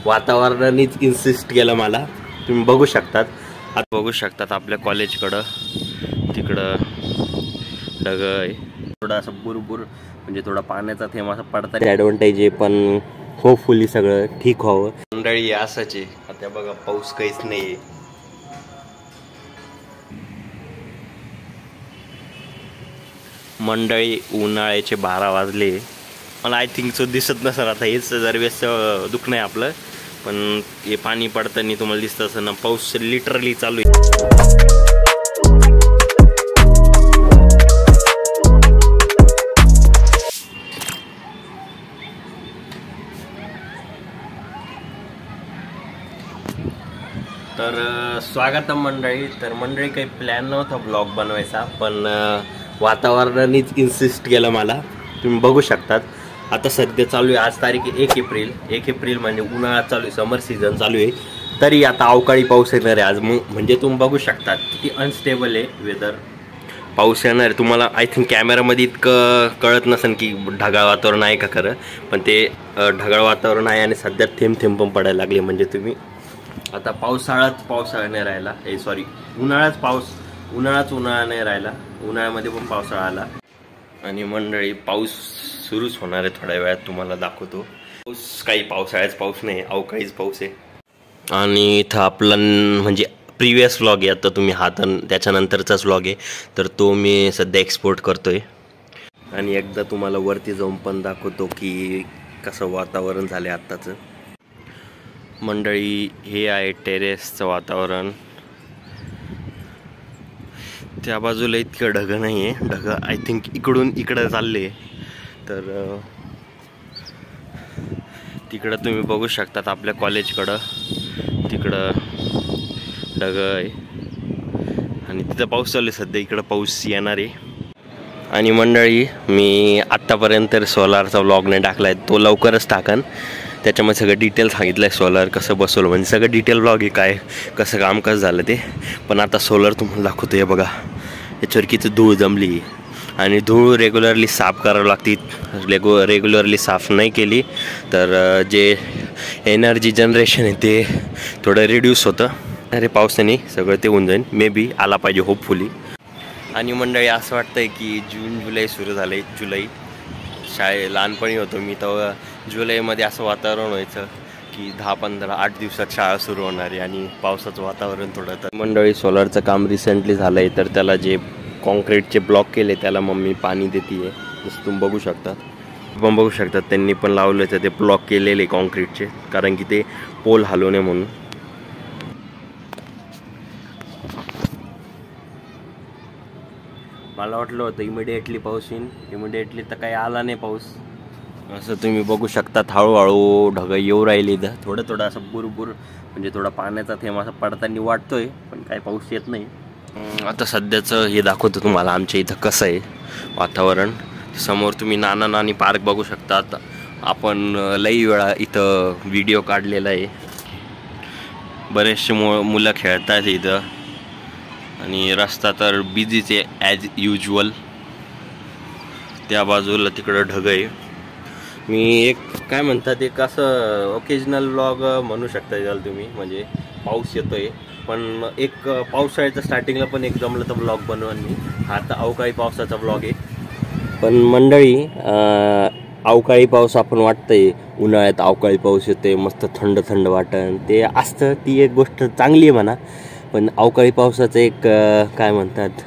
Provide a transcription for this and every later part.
वातावरणानेच insist केलं मला. तुम्ही बघू शकतात, आता बघू शकतात आपल्या कॉलेजकडं तिकडं ढग आहे, थोडा असं बुरबुर म्हणजे थोडा पाण्याचा थेंब असा पडता ॲडव्हान्टेज आहे. पण होपफुली सगळं ठीक व्हावं. मंडळी असंच आहे. आता बघा पाऊस काहीच नाही आहे. मंडळी उन्हाळ्याचे 12 वाजले. मला आय थिंक सो दिसत नसेल आता, हेच जरवेस दुःख नाही आपलं. पण हे पाणी पडताना तुम्हाला दिसतं असं ना, पाऊस लिटरली चालू आहे. तर स्वागतम मंडळी. तर मंडळी काही प्लॅन नव्हता ब्लॉग बनवायचा, पण वातावरणानेच इन्सिस्ट केलं मला. तुम्ही बघू शकतात आता सध्या चालू आहे, आज तारीख 1 एप्रिल. 1 एप्रिल म्हणजे उन्हाळा चालू आहे, समर सीझन चालू आहे. तरी आता अवकाळी पाऊस येणार आहे आज. म्हणजे तुम्ही बघू शकतात किती अनस्टेबल आहे वेदर. पाऊस येणार आहे. तुम्हाला आय थिंक कॅमेरामध्ये इतकं कळत नसेल की ढगाळ वातावरण आहे का खरं, पण ते ढगाळ वातावरण आहे आणि सध्या थेंब थेंब पण पडायला लागले. म्हणजे तुम्ही आता पावसाळा नाही राहिला, सॉरी उन्हाळाच नाही राहिला. उन्हाळ्यामध्ये पण पावसाळा आला. आणि मंडळी पाऊस सुरूच होणार आहे थोड्या वेळात, तुम्हाला दाखवतो. काही पावसाळ्याच पाऊस नाही, अवकाळीच पाऊस आहे. आणि इथं आपला म्हणजे प्रिव्हियस व्लॉग आहे, आता तुम्ही हा तर त्याच्यानंतरचाच व्लॉग आहे, तर तो मी सध्या एक्सपोर्ट करतोय. आणि एकदा तुम्हाला वरती जाऊन पण दाखवतो की कसं वातावरण झालं आहे आत्ताचं. मंडळी हे आहे टेरेसचं वातावरण. त्या बाजूला इतकं ढगं नाही आहे, ढगं आय थिंक इकडं चालले. तर तिकडं तुम्ही बघू शकतात आपल्या कॉलेजकडं तिकडं ढगं आहे आणि तिथं पाऊस चालू आहे सध्या. इकडं पाऊस येणार आहे. आणि मंडळी मी आत्तापर्यंत सोलारचा व्लॉग नाही टाकला आहे, तो लवकरच टाकन. त्याच्यामध्ये सगळं डिटेल सांगितलं आहे सोलर कसं बसवलं, म्हणजे सगळं डिटेल व्लॉग आहे, काय कसं काम कसं झालं ते. पण आता सोलर तुम्हाला दाखवतो. हे बघा याच्यावर किती धूळ जमली. आणि धूळ रेग्युलरली साफ करावं लागते. रेग्युलरली साफ नाही केली तर जे एनर्जी जनरेशन आहे ते थोडं रिड्यूस होतं. अरे पावसाने सगळं ते होऊन जाईल, मे बी आला पाहिजे होपफुली. आणि मंडळी असं वाटतं आहे की जून जुलै सुरू झालं आहे. जुलै लहानपणी होतो मी तेव्हा जुलैमध्ये असं वातावरण व्हायचं की 10-15-8 दिवसात शाळा सुरू होणार आहे आणि पावसाचं वातावरण थोडं. तर मंडळी सोलरचं काम रिसेंटली झालं आहे, तर त्याला जे कॉन्क्रीटचे ब्लॉक केले त्याला मम्मी पाणी देते आहे. जसं तुम्ही बघू शकतात त्यांनी पण लावलं तर ते ब्लॉक केलेले कॉन्क्रीटचे, कारण की ते पोल हलवू नये म्हणून. मला वाटलं होतं इमिडिएटली पाऊस येईन, इमिडिएटली तर काही आला नाही पाऊस. असं तुम्ही बघू शकतात हळूहळू ढगं येऊ राहिली. इथं थोडं असं बुरबुर म्हणजे थोडा पाण्याचा थेंब असा पडताना वाटतोय, पण काही पाऊस येत नाही. आता सध्याचं हे दाखवतो तुम्हाला आमच्या इथं कसं आहे वातावरण. समोर तुम्ही नाना पार्क बघू शकतात. आपण लई वेळा इथं व्हिडिओ काढलेला आहे. बरेचसे मुलं खेळतात इथं आणि रस्ता तर बिझीच आहे ॲज युजल. त्या बाजूला तिकडं ढग आहे. मी एक काय म्हणतात एक असं ओकेजनल व्लॉग म्हणू शकता याल तुम्ही, म्हणजे पाऊस येतोय पण एक पावसाळ्याच्या स्टार्टिंगला पण एक जमलं तर व्लॉग बनवून मी. हा तर अवकाळी पावसाचा व्लॉग आहे. पण मंडळी अवकाळी पाऊस आपण वाटतंय उन्हाळ्यात अवकाळी पाऊस येते, मस्त थंड वाटण ते असतं, ती एक गोष्ट चांगली आहे म्हणा. पण अवकाळी पावसाचं एक काय म्हणतात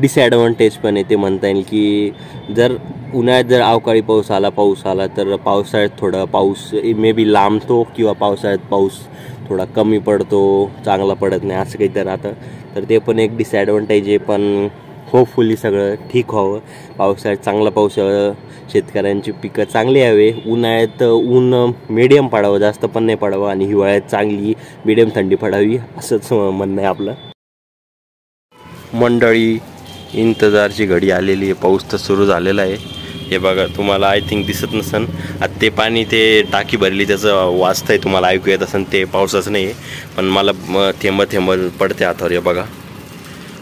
डिसॲडव्हान्टेज पण आहे. ते म्हणता येईल की जर उन्हाळ्यात जर अवकाळी पाऊस आला तर पावसाळ्यात थोडा पाऊस मे बी लांबतो किंवा पावसाळ्यात पाऊस थोडा कमी पडतो, चांगला पडत नाही असं काही तर राहतं. तर ते पण एक डिसॲडव्हान्टेज आहे. पण होपफुली सगळं ठीक व्हावं. पावसाळ्यात चांगला पाऊस यावं, शेतकऱ्यांची पिकं चांगली यावे. उन्हाळ्यात ऊन मिडियम पडावं, जास्त पण नाही पडावं, आणि हिवाळ्यात चांगली मिडियम थंडी पडावी, असंच म्हणणं आहे आपलं. मंडळी इंतजारची घडी आलेली आहे. पाऊस तर सुरू झालेला आहे. हे बघा तुम्हाला आय थिंक दिसत नसन, आता ते पाणी ते टाकी भरली त्याचं वाजतंय, तुम्हाला ऐकू येत असेल. ते पावसाचं नाही पण मला थेंब पडते हातावर. हे बघा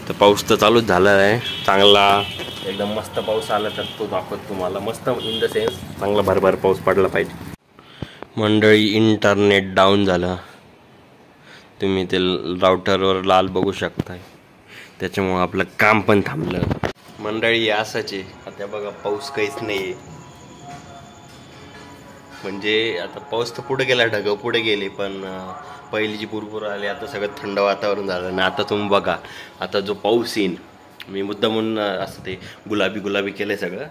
तर पाऊस तर चालूच झाला आहे. चांगला एकदम मस्त पाऊस आला तर तो दाखवत तुम्हाला. मस्त इन द सेन्स चांगला भरभर पाऊस पडला पाहिजे. मंडळी इंटरनेट डाऊन झालं, तुम्ही ते राउटरवर लाल बघू शकताय, त्याच्यामुळे आपलं काम पण थांबलं. मंडळी असंच आहे आता बघा, पाऊस काहीच नाही. म्हणजे आता पाऊस तर पुढे गेला, ढगं पुढे गेले, पण पहिली जी पुरपूर आली आता सगळं थंड वातावरण झालं. आणि आता तुम्ही बघा, आता जो पाऊस येईन, मी मुद्दा म्हणून असं ते गुलाबी गुलाबी केलंय सगळं,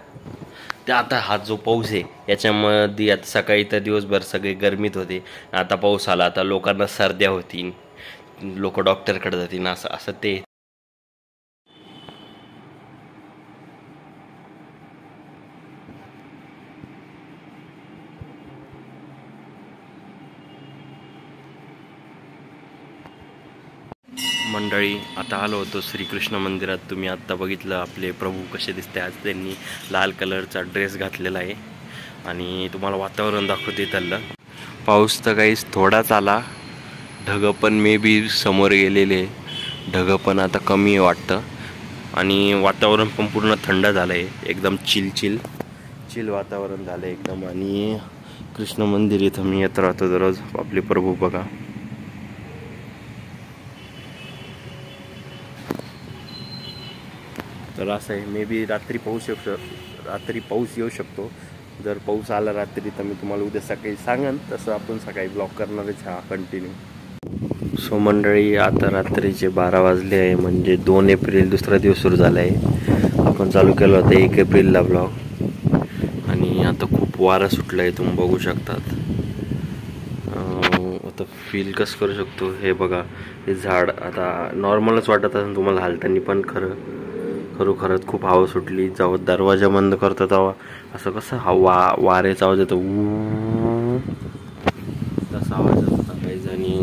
ते आता हा जो पाऊस आहे याच्यामध्ये आता सकाळी तर दिवसभर सगळे गरमीत होते, आता पाऊस आला, आता लोकांना सर्द्या होतील, लोक डॉक्टरकडे जातील, असं असं ते. मंडळी आता आलो होतो श्रीकृष्ण मंदिरात. तुम्ही आत्ता बघितलं आपले प्रभू कसे दिसते. आज त्यांनी लाल कलरचा ड्रेस घातलेला आहे आणि तुम्हाला वातावरण दाखवते त्याला. पाऊस तर काहीच थोडाच आला, ढगं पण मे बी समोर गेलेले, ढगं पण आता कमी वाटतं आणि वातावरण पण पूर्ण थंड झालं आहे, एकदम चिल वातावरण झालं एकदम. आणि कृष्ण मंदिर इथं मी येत राहतो दररोज. आपले प्रभू बघा, तर असं आहे. मे बी रात्री पाऊस येऊ शकतो. जर पाऊस आला रात्री तर मी तुम्हाला उद्या सकाळी सांगेन, तसं आपण सकाळी ब्लॉग करणारच हा कंटिन्यू. सो मंडळी आता रात्रीचे 12 वाजले आहे, म्हणजे 2 एप्रिल दुसरा दिवस सुरू झाला आहे. आपण चालू केलं होतं 1 एप्रिलला ब्लॉग आणि आता खूप वारं सुटलं आहे, तुम्ही बघू शकतात. आता फील कसं करू शकतो हे बघा, हे झाड आता नॉर्मलच वाटत असेल तुम्हाला हालताना, पण खरोखरच खूप हवा सुटली. जेव्हा दरवाजा बंद करतो तेव्हा असं कसं वाऱ्याचा आवाज येतो, तसा आवाज येतो काहीच. आणि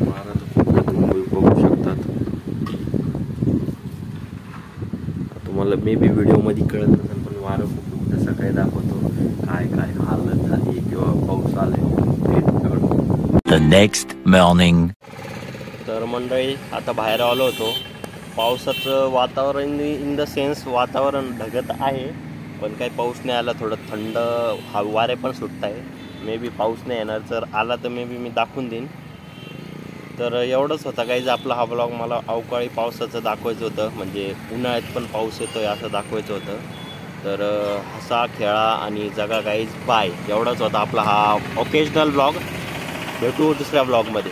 वारा तर खूप तुम्ही बघू शकतात. तुम्हाला मे बी व्हिडिओमध्ये कळत नसेल, पण वारं खूप उद्या सकाळी दाखवतो काय हालत झाली किंवा पाऊस आलाय. The next morning. तर मंडळी आता बाहेर आलो होतो. पावसाचं वातावरण इन द सेन्स वातावरण ढगत आहे, पण काही पाऊस नाही आला. थोडं थंड वारे पण सुटत आहे. मे बी पाऊस नाही येणार, जर आला तर मे बी मी दाखवून देईन. तर एवढंच होतं काहीच आपला हा ब्लॉग. मला अवकाळी पावसाचं दाखवायचं होतं, म्हणजे उन्हाळ्यात पण पाऊस येतो आहे असं दाखवायचं होतं. तर हसा खेळा आणि जगा गाईज बाय, एवढंच होता आपला हा ओकेजनल ब्लॉग. भेटू दुसऱ्या ब्लॉगमध्ये.